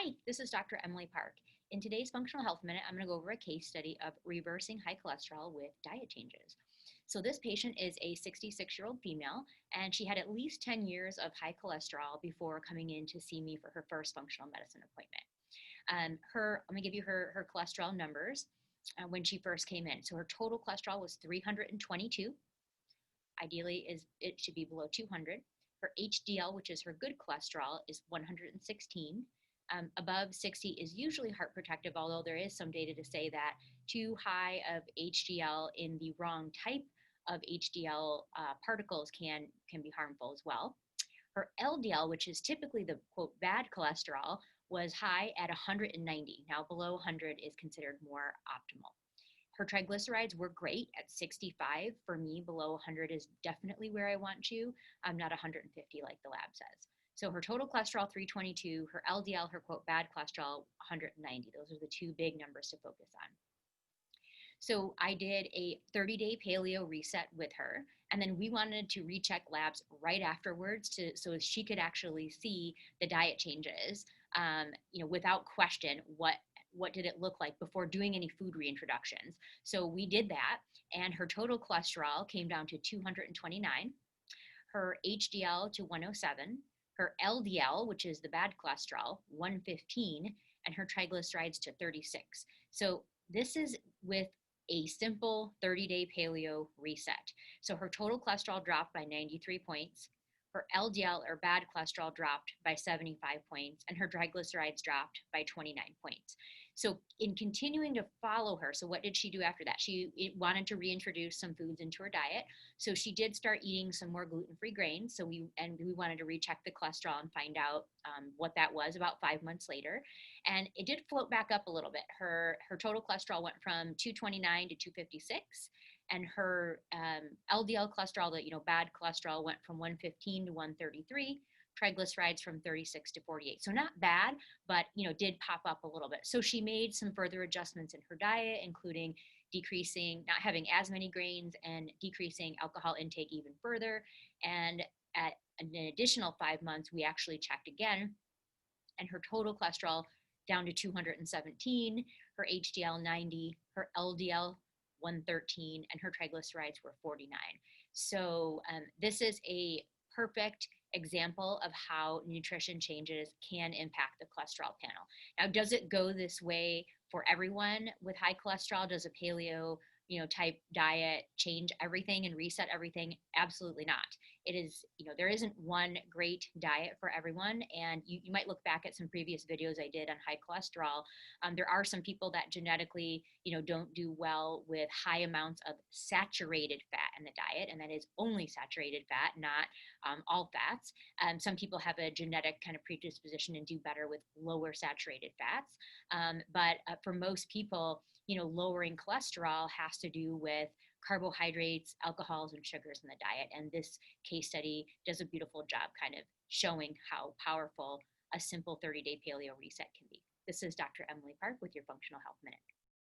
Hi, this is Dr. Emily Park. In today's Functional Health Minute, I'm going to go over a case study of reversing high cholesterol with diet changes. So this patient is a 66-year-old female, and she had at least 10 years of high cholesterol before coming in to see me for her first functional medicine appointment. I'm going to give you her cholesterol numbers when she first came in. So her total cholesterol was 322. Ideally, it should be below 200. Her HDL, which is her good cholesterol, is 116. Above 60 is usually heart protective, although there is some data to say that too high of HDL in the wrong type of HDL particles can be harmful as well. Her LDL, which is typically the quote bad cholesterol, was high at 190. Now below 100 is considered more optimal. Her triglycerides were great at 65. For me, below 100 is definitely where I want you. I'm not 150 like the lab says. So her total cholesterol, 322, her LDL, her quote bad cholesterol, 190. Those are the two big numbers to focus on. So I did a 30-day paleo reset with her, and then we wanted to recheck labs right afterwards so she could actually see the diet changes, without question, what did it look like before doing any food reintroductions. So we did that, and her total cholesterol came down to 229, her HDL to 107, her LDL, which is the bad cholesterol, 115, and her triglycerides to 36. So this is with a simple 30-day paleo reset. So her total cholesterol dropped by 93 points, her LDL or bad cholesterol dropped by 75 points, and her triglycerides dropped by 29 points. So in continuing to follow her, so what did she do after that? She wanted to reintroduce some foods into her diet. So she did start eating some more gluten-free grains. So we wanted to recheck the cholesterol and find out what that was about 5 months later. And it did float back up a little bit. Her total cholesterol went from 229 to 256. And her LDL cholesterol, the bad cholesterol, went from 115 to 133. Triglycerides from 36 to 48. So not bad, but did pop up a little bit. So she made some further adjustments in her diet, including not having as many grains and decreasing alcohol intake even further. And at an additional 5 months, we actually checked again, and her total cholesterol down to 217, her HDL 90, her LDL 113, and her triglycerides were 49. So this is a perfect example of how nutrition changes can impact the cholesterol panel. Now, does it go this way for everyone with high cholesterol? Does a paleo type diet change everything and reset everything? Absolutely not. It is, there isn't one great diet for everyone. And you might look back at some previous videos I did on high cholesterol. There are some people that genetically, don't do well with high amounts of saturated fat in the diet. And that is only saturated fat, not all fats. Some people have a genetic kind of predisposition and do better with lower saturated fats. But for most people, lowering cholesterol has to do with carbohydrates, alcohols, and sugars in the diet. And this case study does a beautiful job kind of showing how powerful a simple 30-day paleo reset can be. This is Dr. Emily Park with your Functional Health Minute.